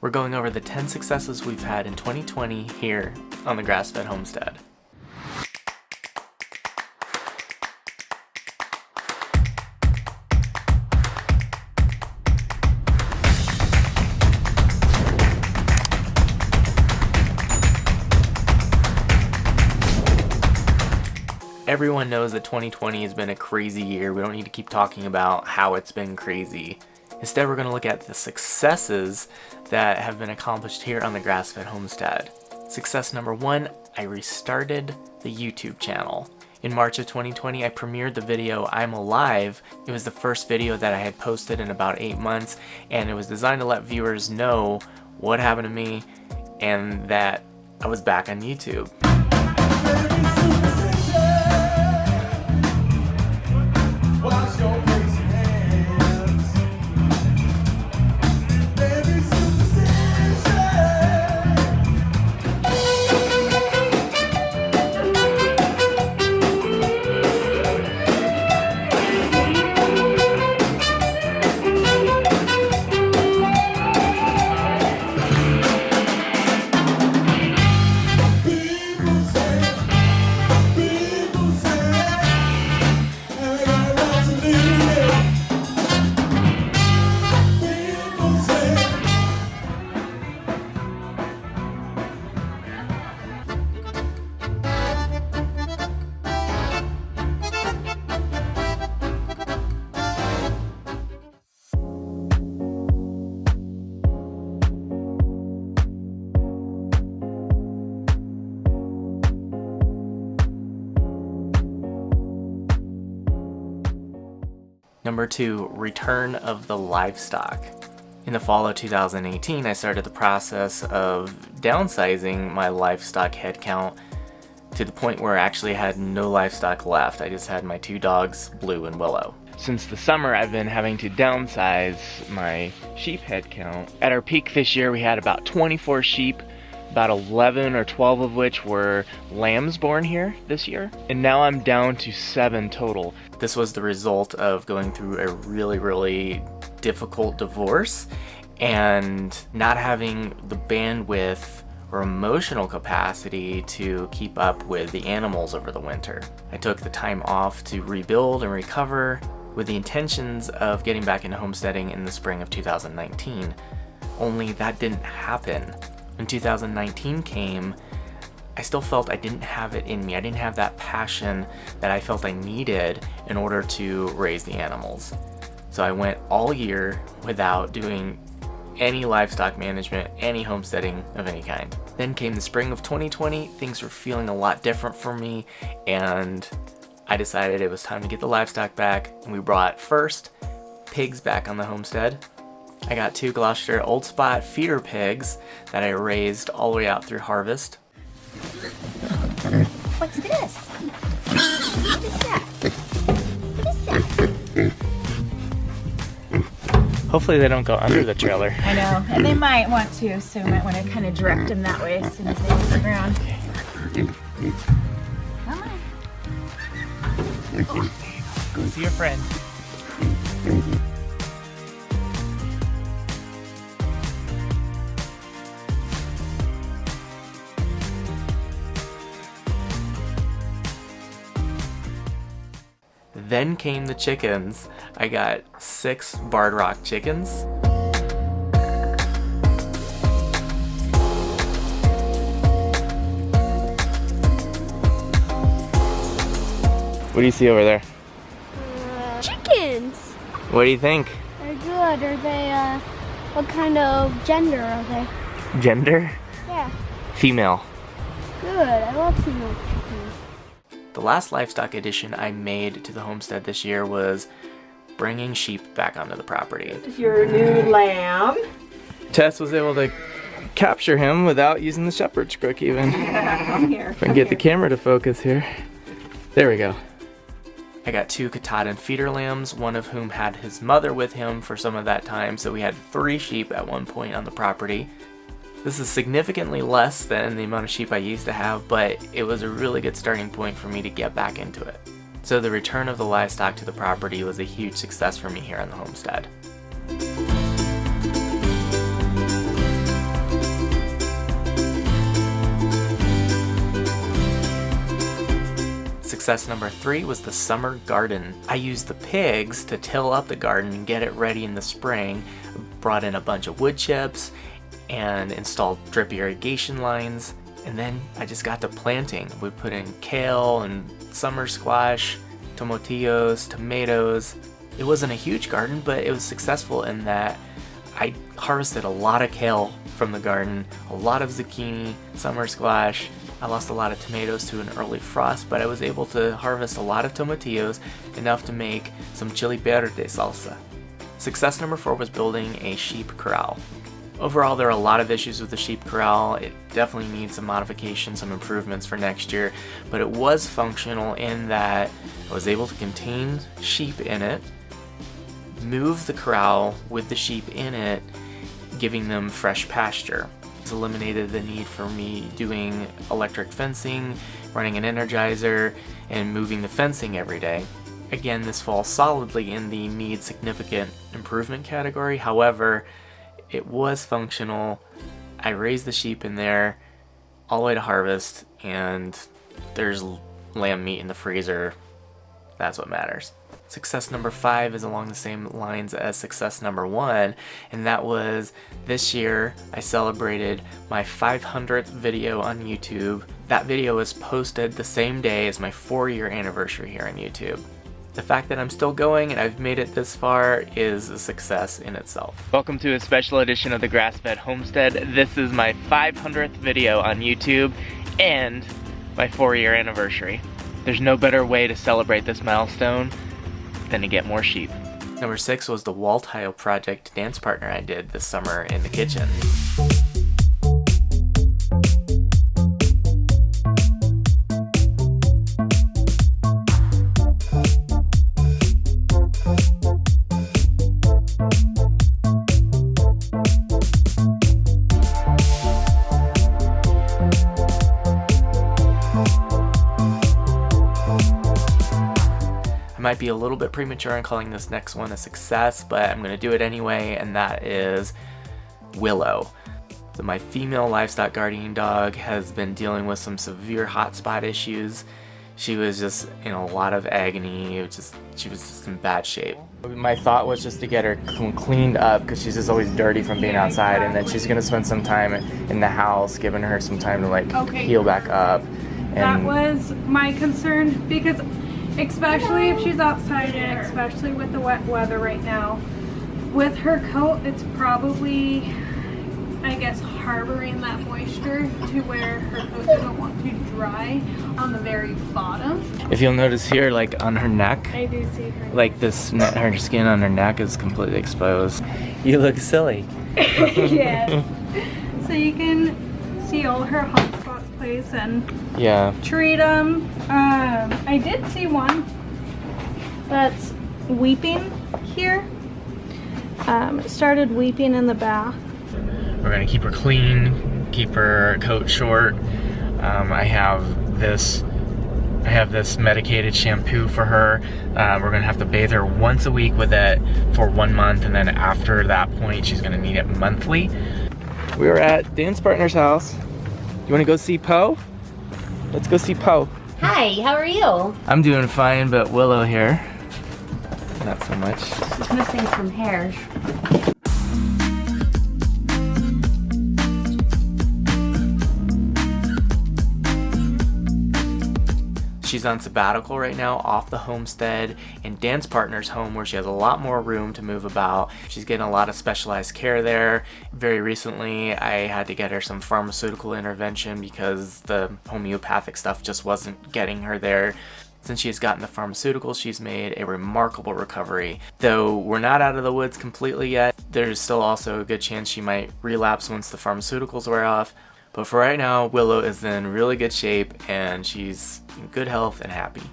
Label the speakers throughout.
Speaker 1: We're going over the 10 successes we've had in 2020 here on the Grass-fed Homestead. Everyone knows that 2020 has been a crazy year. We don't need to keep talking about how it's been crazy. Instead, we're going to look at the successes that have been accomplished here on the Grass-fed Homestead. Success number 1, I restarted the YouTube channel. In March of 2020, I premiered the video I'm Alive. It was the first video that I had posted in about 8 months, and it was designed to let viewers know what happened to me and that I was back on YouTube. Number 2, return of the livestock. In the fall of 2018, I started the process of downsizing my livestock head count to the point where I actually had no livestock left. I just had my 2 dogs, Blue and Willow. Since the summer, I've been having to downsize my sheep head count. At our peak this year, we had about 24 sheep, about 11 or 12 of which were lambs born here this year. And now I'm down to 7 total. This was the result of going through a really difficult divorce and not having the bandwidth or emotional capacity to keep up with the animals over the winter. I took the time off to rebuild and recover with the intentions of getting back into homesteading in the spring of 2019. Only that didn't happen. When 2019 came, I still felt I didn't have it in me. I didn't have that passion that I felt I needed in order to raise the animals. So I went all year without doing any livestock management, any homesteading of any kind. Then came the spring of 2020, things were feeling a lot different for me, and I decided it was time to get the livestock back, and we brought first pigs back on the homestead. I got 2 Gloucester Old Spot feeder pigs that I raised all the way out through harvest.
Speaker 2: What's this? What is that? What is that?
Speaker 1: Hopefully they don't go under the trailer.
Speaker 2: I know, and they might want to, so we might want to kind of direct them that way as soon as they hit the ground. Come on.
Speaker 1: Go see your friend. Then came the chickens. I got 6 Barred Rock chickens. What do you see over there?
Speaker 3: Chickens!
Speaker 1: What do you think?
Speaker 3: They're good. Are they, what kind of gender are they?
Speaker 1: Gender?
Speaker 3: Yeah.
Speaker 1: Female.
Speaker 3: Good. I love female chickens.
Speaker 1: The last livestock addition I made to the homestead this year was bringing sheep back onto the property.
Speaker 4: This is your new lamb.
Speaker 1: Tess was able to capture him without using the shepherd's crook even.
Speaker 4: Come here.
Speaker 1: If I can get the camera to focus here. There we go. I got 2 Katahdin feeder lambs, one of whom had his mother with him for some of that time, so we had 3 sheep at one point on the property. This is significantly less than the amount of sheep I used to have, but it was a really good starting point for me to get back into it. So the return of the livestock to the property was a huge success for me here on the homestead. Success number 3 was the summer garden. I used the pigs to till up the garden and get it ready in the spring. Brought in a bunch of wood chips and installed drip irrigation lines. And then I just got to planting. We put in kale and summer squash, tomatillos, tomatoes. It wasn't a huge garden, but it was successful in that I harvested a lot of kale from the garden, a lot of zucchini, summer squash. I lost a lot of tomatoes to an early frost, but I was able to harvest a lot of tomatillos, enough to make some chili verde salsa. Success number 4 was building a sheep corral. Overall, there are a lot of issues with the sheep corral. It definitely needs some modifications, some improvements for next year, but it was functional in that I was able to contain sheep in it, move the corral with the sheep in it, giving them fresh pasture. This eliminated the need for me doing electric fencing, running an energizer, and moving the fencing every day. Again, this falls solidly in the need significant improvement category. However, it was functional. I raised the sheep in there all the way to harvest, and there's lamb meat in the freezer. That's what matters. Success number 5 is along the same lines as success number 1, and that was this year I celebrated my 500th video on YouTube. That video was posted the same day as my 4-year anniversary here on YouTube. The fact that I'm still going and I've made it this far is a success in itself. Welcome to a special edition of the Grass-fed Homestead. This is my 500th video on YouTube and my 4-year anniversary. There's no better way to celebrate this milestone than to get more sheep. Number 6 was the wall tile project dance partner I did this summer in the kitchen. Might be a little bit premature in calling this next one a success, but I'm gonna do it anyway, and that is Willow. So my female livestock guardian dog has been dealing with some severe hotspot issues. She was just in a lot of agony. She was just in bad shape. My thought was just to get her cleaned up because she's just always dirty from being outside, and then she's gonna spend some time in the house, giving her some time to heal back up. And
Speaker 5: that was my concern, because especially if she's outside and especially with the wet weather right now. With her coat, it's probably, I guess, harboring that moisture to where her coat doesn't want to dry on the very bottom.
Speaker 1: If you'll notice here, like on her neck,
Speaker 5: I do see her.
Speaker 1: like this, her skin on her neck is completely exposed. You look silly.
Speaker 5: Yes. So you can see all her hot spots place and treat them. I did see one that's weeping here. It started weeping in the bath.
Speaker 1: We're gonna keep her clean, keep her coat short. I have this medicated shampoo for her. We're gonna have to bathe her once a week with it for 1 month, and then after that point, she's gonna need it monthly. We were at Dan's partner's house. You wanna go see Poe? Let's go see Poe.
Speaker 6: Hi, how are you?
Speaker 1: I'm doing fine, but Willow here, not so much.
Speaker 6: She's missing some hairs.
Speaker 1: She's on sabbatical right now off the homestead in Dan's partner's home, where she has a lot more room to move about. She's getting a lot of specialized care there. Very recently I had to get her some pharmaceutical intervention because the homeopathic stuff just wasn't getting her there. Since she's gotten the pharmaceuticals, she's made a remarkable recovery. Though we're not out of the woods completely yet, there's still also a good chance she might relapse once the pharmaceuticals wear off. But for right now, Willow is in really good shape and she's in good health and happy.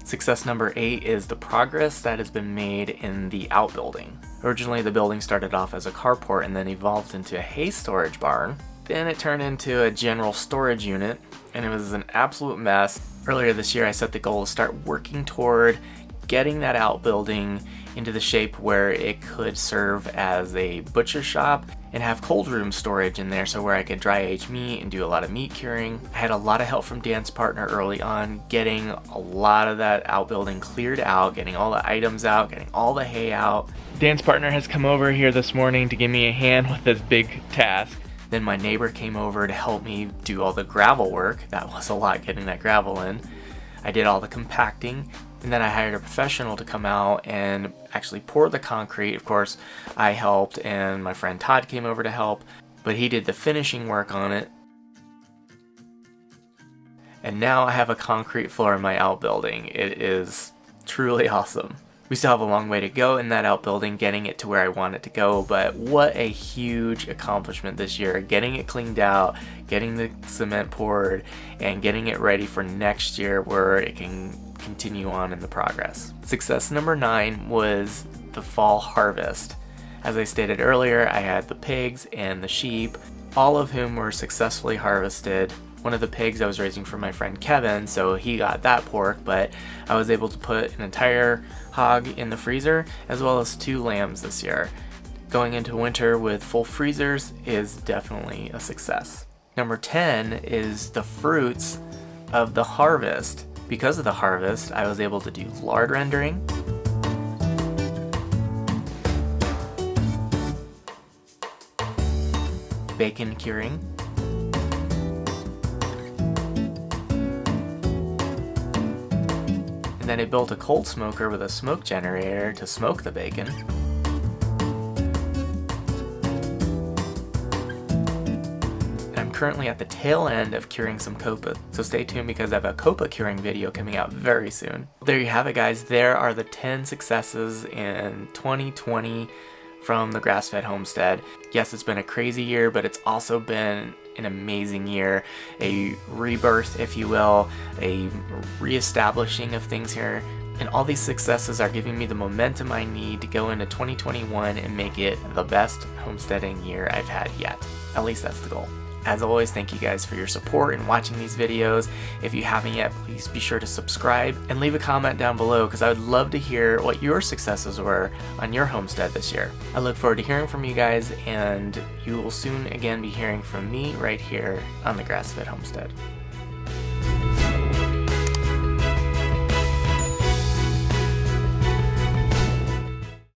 Speaker 1: Success number 8 is the progress that has been made in the outbuilding. Originally, the building started off as a carport and then evolved into a hay storage barn. Then it turned into a general storage unit, and it was an absolute mess. Earlier this year, I set the goal to start working toward getting that outbuilding into the shape where it could serve as a butcher shop and have cold room storage in there, so where I could dry age meat and do a lot of meat curing. I had a lot of help from Dan's partner early on, getting a lot of that outbuilding cleared out, getting all the items out, getting all the hay out. Dan's partner has come over here this morning to give me a hand with this big task. Then my neighbor came over to help me do all the gravel work. That was a lot, getting that gravel in. I did all the compacting, and then I hired a professional to come out and actually pour the concrete. Of course, I helped, and my friend Todd came over to help, but he did the finishing work on it. And now I have a concrete floor in my outbuilding. It is truly awesome. We still have a long way to go in that outbuilding, getting it to where I want it to go, but what a huge accomplishment this year. Getting it cleaned out, getting the cement poured, and getting it ready for next year where it can continue on in the progress. Success number 9 was the fall harvest. As I stated earlier, I had the pigs and the sheep, all of whom were successfully harvested. One of the pigs I was raising for my friend Kevin, so he got that pork, but I was able to put an entire hog in the freezer as well as 2 lambs this year. Going into winter with full freezers is definitely a success. Number 10 is the fruits of the harvest. Because of the harvest, I was able to do lard rendering, bacon curing, and then I built a cold smoker with a smoke generator to smoke the bacon. And I'm currently at the tail end of curing some copa, so stay tuned because I have a copa curing video coming out very soon. There you have it, guys. There are the 10 successes in 2020 from the Grass-fed Homestead. Yes, it's been a crazy year, but it's also been an amazing year, a rebirth, if you will, a reestablishing of things here, and all these successes are giving me the momentum I need to go into 2021 and make it the best homesteading year I've had yet. At least that's the goal. As always, thank you guys for your support in watching these videos. If you haven't yet, please be sure to subscribe and leave a comment down below because I would love to hear what your successes were on your homestead this year. I look forward to hearing from you guys, and you will soon again be hearing from me right here on the Grass-fed Homestead.